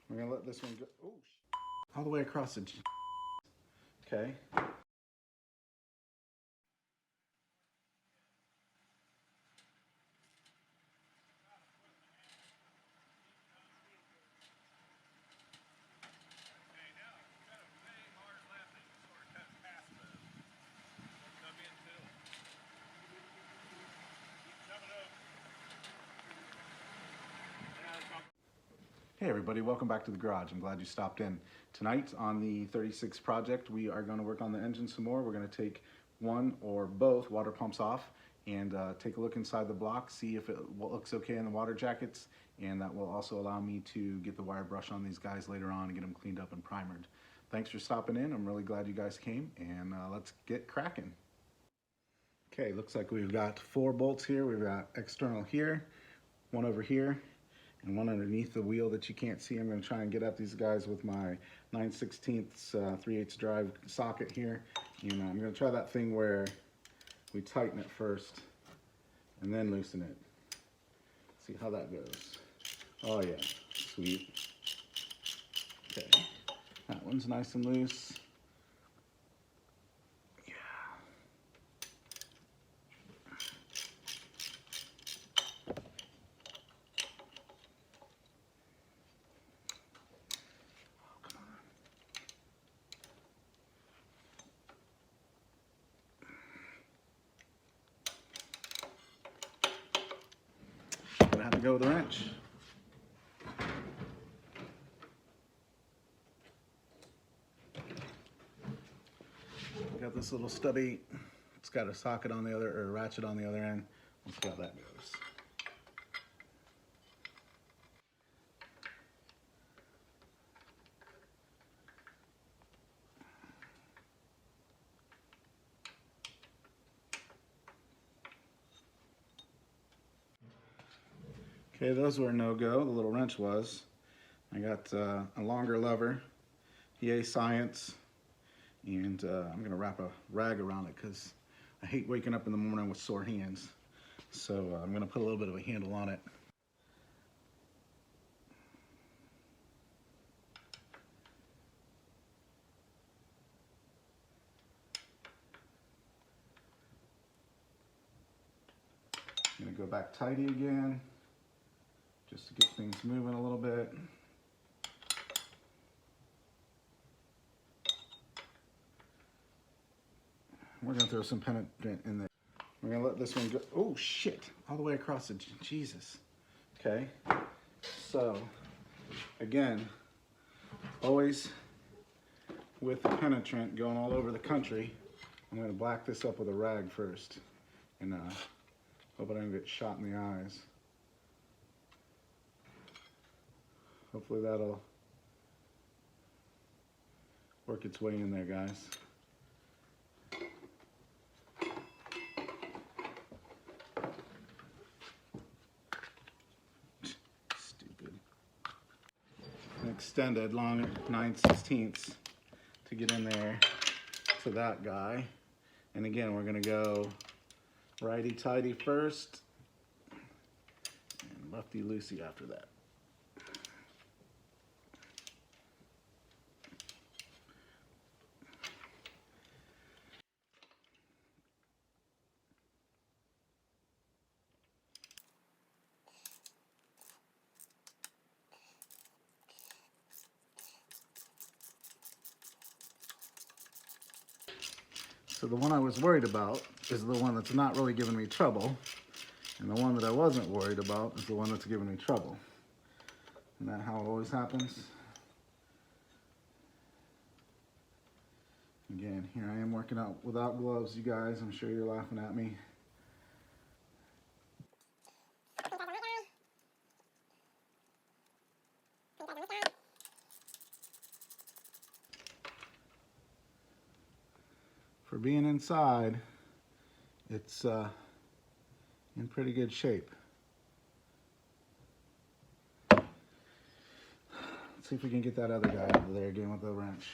We're gonna let this one go. Oh, all the way across the. Okay. Hey everybody, welcome back to the garage. I'm glad you stopped in. Tonight on the 36 project, we are going to work on the engine some more. We're going to take one or both water pumps off and take a look inside the block, see if it looks okay in the water jackets, and that will also allow me to get the wire brush on these guys later on and get them cleaned up and primered. Thanks for stopping in. I'm really glad you guys came, and let's get cracking. Okay, looks like we've got 4 bolts here. We've got external here, one over here, and one underneath the wheel that you can't see. I'm going to try and get at these guys with my 9/16 3/8 drive socket here. And I'm going to try that thing where we tighten it first and then loosen it. See how that goes. Oh yeah, sweet. Okay, that one's nice and loose. Gonna have to go with a wrench. Got this little stubby, it's got a socket on the other, or a ratchet on the other end. Let's see how that goes. Okay, those were a no-go, the little wrench was. I got a longer lever, EA Science, and I'm gonna wrap a rag around it because I hate waking up in the morning with sore hands. So I'm gonna put a little bit of a handle on it. I'm gonna go back tidy again, just to get things moving a little bit. We're gonna throw some penetrant in there. We're gonna let this one go. Oh shit, all the way across the, Jesus. Okay, so again, always with the penetrant going all over the country, I'm gonna black this up with a rag first and hope I don't get shot in the eyes. Hopefully that'll work its way in there, guys. Stupid. An extended long 9/16 to get in there to that guy. And again, we're gonna go righty-tighty first and lefty-loosey after that. So the one I was worried about is the one that's not really giving me trouble. And the one that I wasn't worried about is the one that's giving me trouble. Isn't that how it always happens? Again, here I am working out without gloves, you guys. I'm sure you're laughing at me. For being inside, it's in pretty good shape. Let's see if we can get that other guy out of there again with the wrench.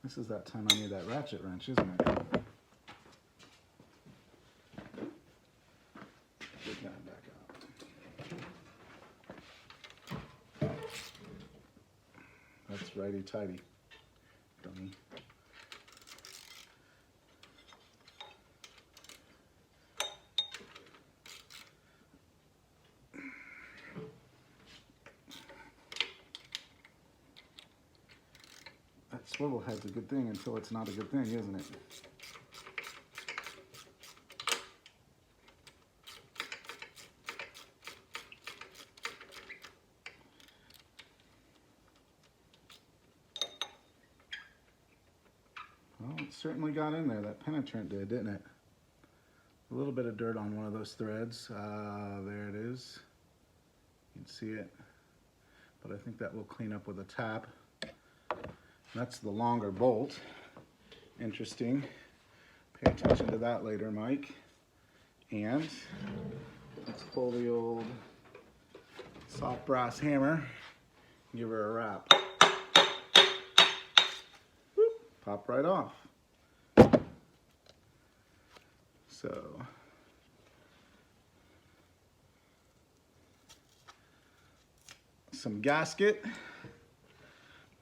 This is that time I need that ratchet wrench, isn't it? Get that back out. That's righty-tighty, dummy. That swivel head's a good thing until it's not a good thing, isn't it? Well, it certainly got in there. That penetrant did, didn't it? A little bit of dirt on one of those threads. There it is. You can see it. But I think that will clean up with a tap. That's the longer bolt. Interesting. Pay attention to that later, Mike. And let's pull the old soft brass hammer, give her a rap. Whoop, pop right off. So, some gasket.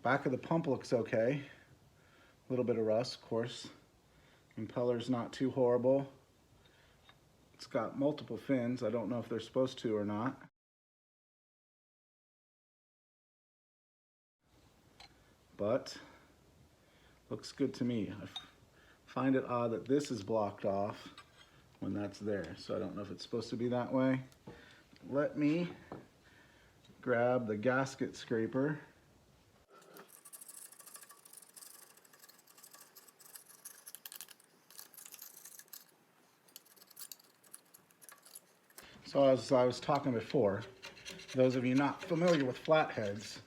Back of the pump looks okay. A little bit of rust, of course. Impeller's not too horrible. It's got multiple fins. I don't know if they're supposed to or not. But looks good to me. I find it odd that this is blocked off when that's there. So I don't know if it's supposed to be that way. Let me grab the gasket scraper. So as I was talking before, those of you not familiar with flatheads,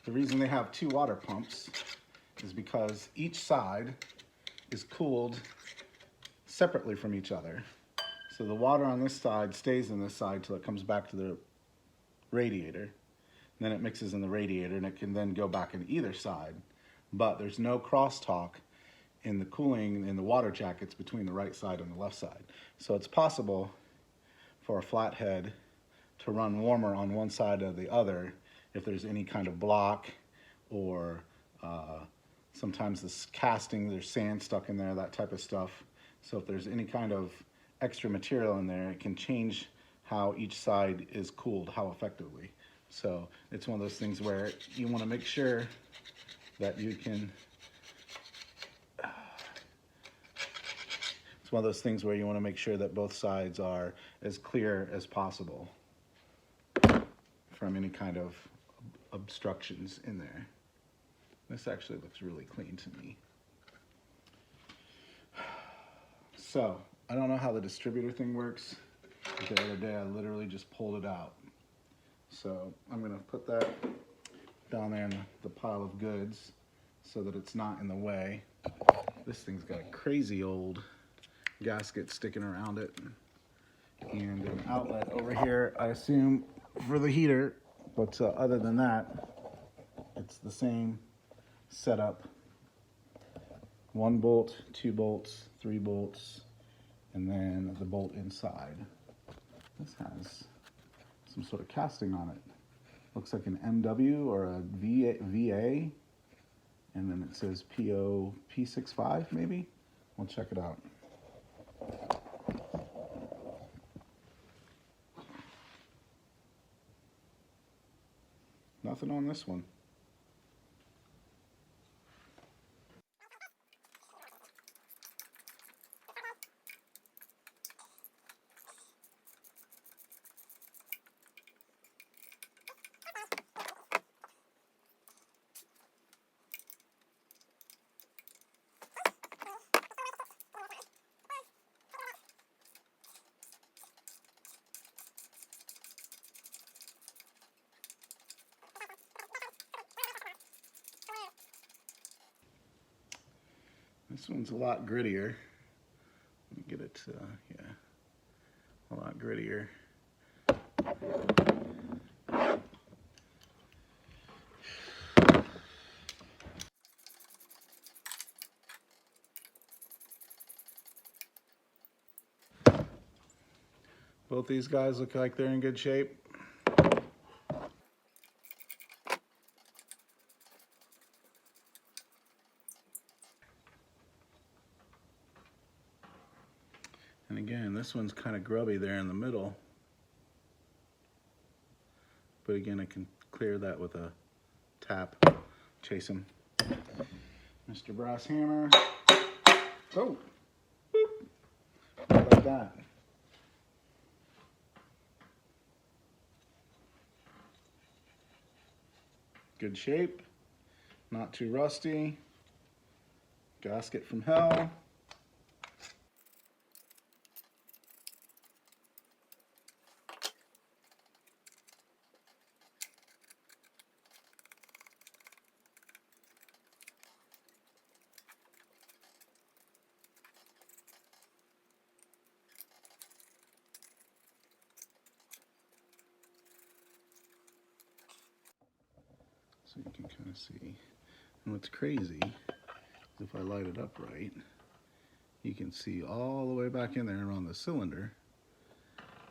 the reason they have two water pumps is because each side is cooled separately from each other. So the water on this side stays in this side till it comes back to the radiator. And then it mixes in the radiator and it can then go back in either side. But there's no crosstalk in the cooling in the water jackets between the right side and the left side. So it's possible for a flathead to run warmer on one side or the other if there's any kind of block, or sometimes this casting, there's sand stuck in there, that type of stuff. So if there's any kind of extra material in there, it can change how each side is cooled, how effectively. So it's one of those things where you want to make sure that you can one of those things where you want to make sure that both sides are as clear as possible from any kind of obstructions in there. This actually looks really clean to me. So, I don't know how the distributor thing works. The other day I literally just pulled it out. So, I'm going to put that down there in the pile of goods so that it's not in the way. This thing's got a crazy old gasket sticking around it, and an outlet over here, I assume, for the heater, but other than that, it's the same setup. 1 bolt, 2 bolts, 3 bolts, and then the bolt inside. This has some sort of casting on it. Looks like an MW or a VA, and then it says PO P65 maybe? We'll check it out. Nothing on this one. This one's a lot grittier. Let me get it, yeah, a lot grittier. Both these guys look like they're in good shape. And again, this one's kind of grubby there in the middle. But again, I can clear that with a tap. Chase him. Mr. Brass Hammer. Oh! Boop. Like that. Good shape. Not too rusty. Gasket from hell. So you can kind of see. And what's crazy is if I light it up right, you can see all the way back in there around the cylinder.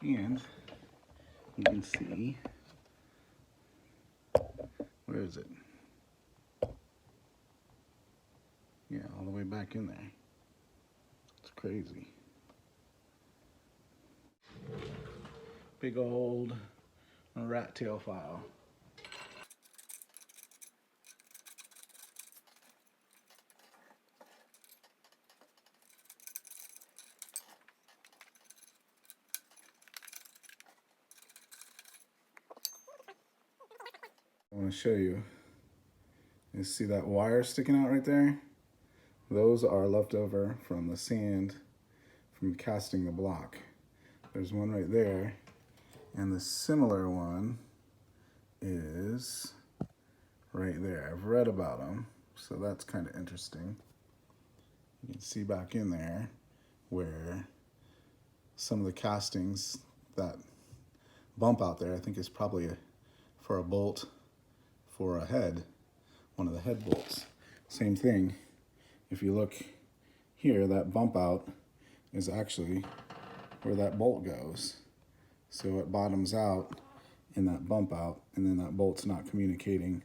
And you can see, where is it? Yeah, all the way back in there. It's crazy. Big old rat tail file. I want to show you. You see that wire sticking out right there? Those are left over from the sand from casting the block. There's one right there, and the similar one is right there. I've read about them, so that's kind of interesting. You can see back in there where some of the castings, that bump out there, I think is probably for a bolt for a head, one of the head bolts. Same thing, if you look here, that bump out is actually where that bolt goes. So it bottoms out in that bump out, and then that bolt's not communicating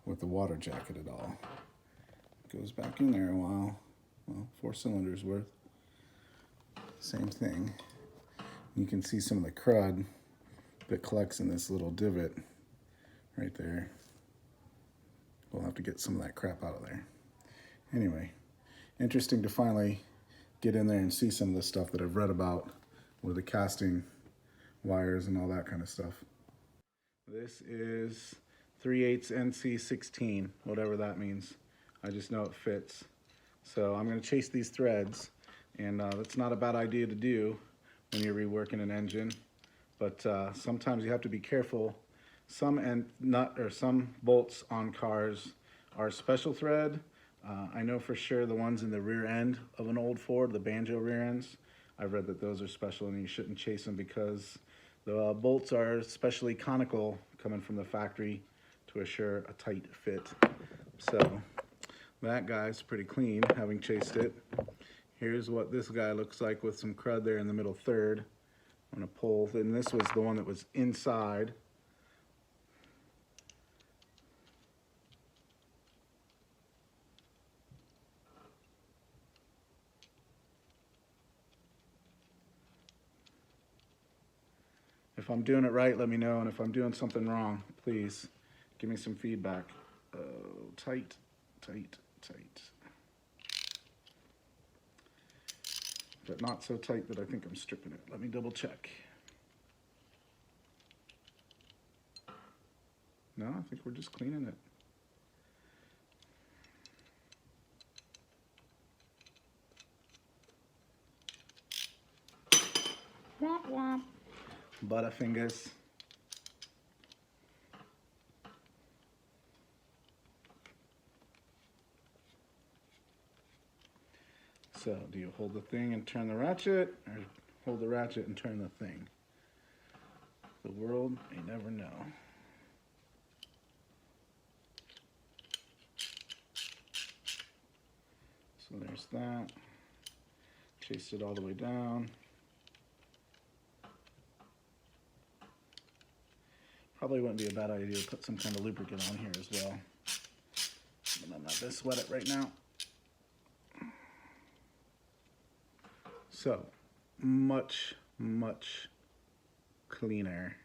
with the water jacket at all. It goes back in there a while, well, 4 cylinders worth. Same thing. You can see some of the crud that collects in this little divot right there. We'll have to get some of that crap out of there. Anyway, interesting to finally get in there and see some of the stuff that I've read about with the casting wires and all that kind of stuff. This is 3/8 NC16, whatever that means. I just know it fits. So I'm going to chase these threads, and that's not a bad idea to do when you're reworking an engine, but sometimes you have to be careful. Some bolts on cars are special thread. I know for sure the ones in the rear end of an old Ford, the banjo rear ends, I've read that those are special and you shouldn't chase them because the bolts are especially conical coming from the factory to assure a tight fit. So that guy's pretty clean, having chased it. Here's what this guy looks like with some crud there in the middle third. I'm gonna pull, and this was the one that was inside. If I'm doing it right, let me know, and if I'm doing something wrong, please give me some feedback. Oh, tight, tight, tight. But not so tight that I think I'm stripping it. Let me double check. No, I think we're just cleaning it. Womp womp. Butterfingers. So, do you hold the thing and turn the ratchet, or hold the ratchet and turn the thing? The world may never know. So there's that. Chased it all the way down. Probably wouldn't be a bad idea to put some kind of lubricant on here as well. But I'm not going to sweat it right now. So, much cleaner.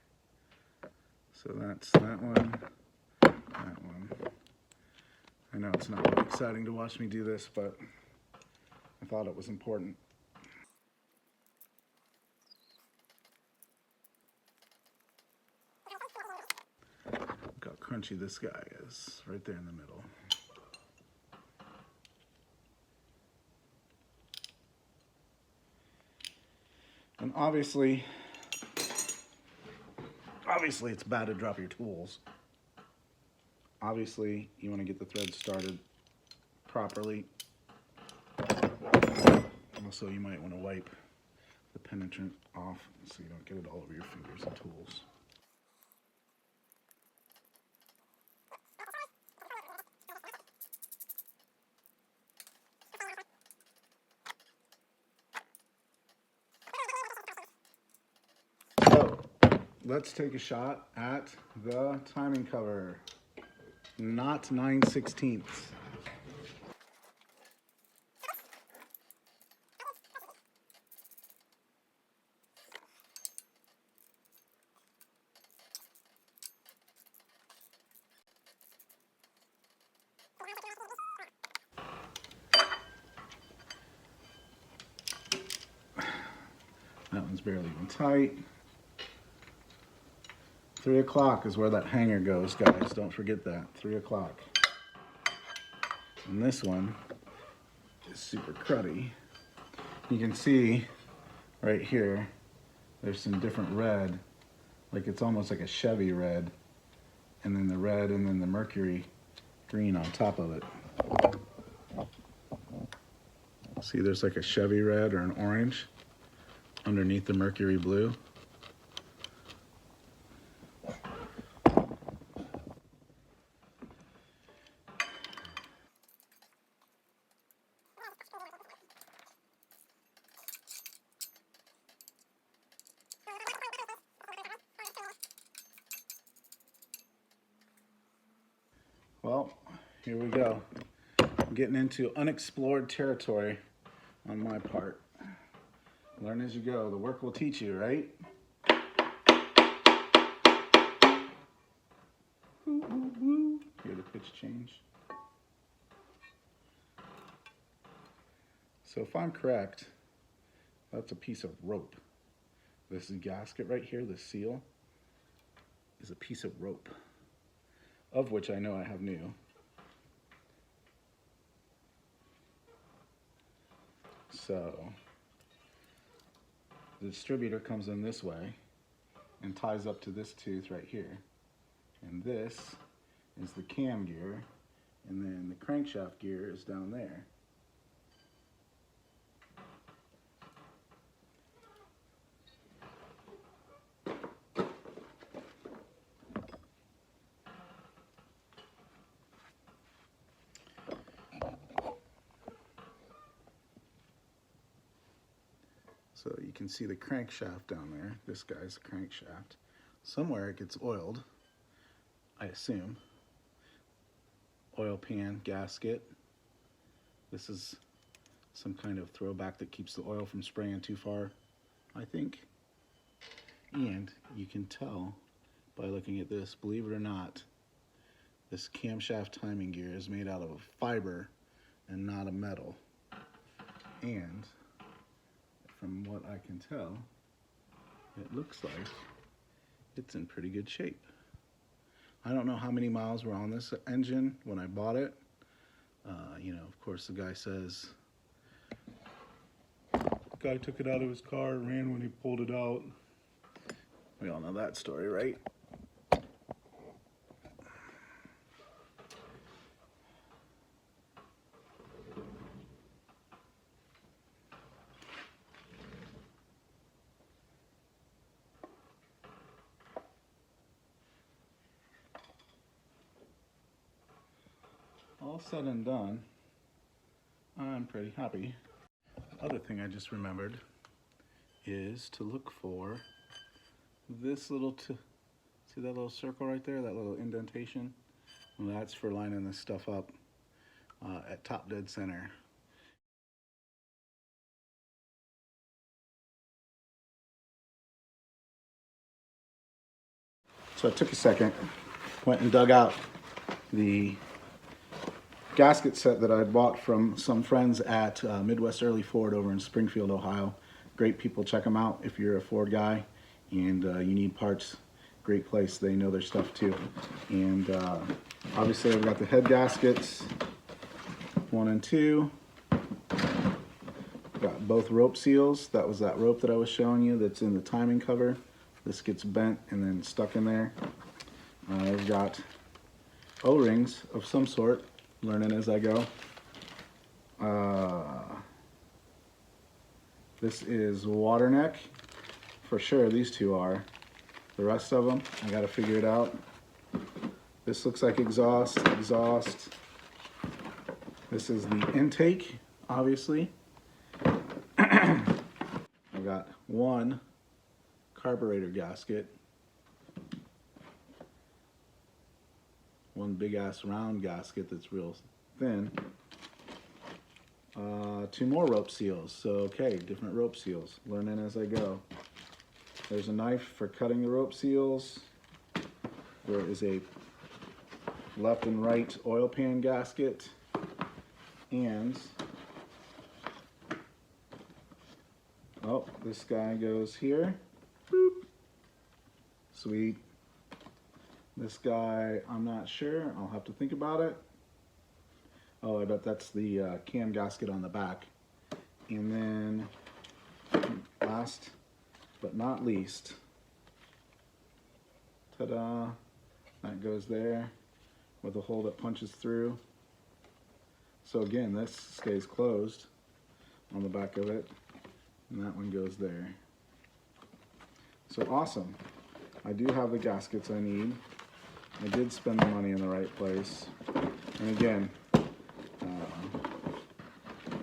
So that's that one, that one. I know it's not really exciting to watch me do this, but I thought it was important. Look how crunchy this guy is, right there in the middle. And obviously it's bad to drop your tools. Obviously, you want to get the thread started properly. Also, you might want to wipe the penetrant off so you don't get it all over your fingers and tools. So, let's take a shot at the timing cover. Not 9/16. That one's barely even tight. 3 o'clock is where that hanger goes, guys. Don't forget that. 3 o'clock. And this one is super cruddy. You can see right here, there's some different red. Like it's almost like a Chevy red. And then the red and then the mercury green on top of it. See, there's like a Chevy red or an orange underneath the mercury blue. Well, here we go. I'm getting into unexplored territory on my part. Learn as you go. The work will teach you, right? Ooh, ooh, ooh. Hear the pitch change. So if I'm correct, that's a piece of rope. This gasket right here, the seal, is a piece of rope, of which I know I have new. So the distributor comes in this way and ties up to this tooth right here. And this is the cam gear, and then the crankshaft gear is down there. So you can see the crankshaft down there. This guy's the crankshaft. Somewhere it gets oiled, I assume. Oil pan, gasket. This is some kind of throwback that keeps the oil from spraying too far, I think. And you can tell by looking at this, believe it or not, this camshaft timing gear is made out of fiber and not a metal. And from what I can tell, it looks like it's in pretty good shape. I don't know how many miles were on this engine when I bought it. You know, of course, the guy says, the guy took it out of his car, ran when he pulled it out. We all know that story, right? All said and done, I'm pretty happy. Other thing I just remembered is to look for this little See that little circle right there, that little indentation? Well, that's for lining this stuff up at top dead center. So I took a second, went and dug out the gasket set that I bought from some friends at Midwest Early Ford over in Springfield, Ohio. Great people, check them out if you're a Ford guy and you need parts. Great place, they know their stuff too. And obviously I've got the head gaskets, 1 and 2. Got both rope seals. That was that rope that I was showing you that's in the timing cover. This gets bent and then stuck in there. I've got O-rings of some sort, learning as I go. This is water neck. For sure, these two are. The rest of them, I gotta figure it out. This looks like exhaust. This is the intake, obviously. I've got one carburetor gasket, one big ass round gasket that's real thin, 2 more rope seals. So okay, different rope seals, learning as I go. There's a knife for cutting the rope seals. There is a left and right oil pan gasket, and oh, this guy goes here. Boop. Sweet. This guy, I'm not sure. I'll have to think about it. Oh, I bet that's the cam gasket on the back. And then, last but not least, ta-da, that goes there with a hole that punches through. So again, this stays closed on the back of it, and that one goes there. So awesome. I do have the gaskets I need. I did spend the money in the right place. And again,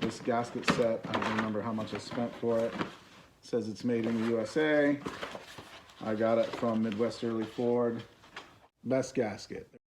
this gasket set, I don't remember how much I spent for it. It says it's made in the USA. I got it from Midwest Early Ford. Best gasket.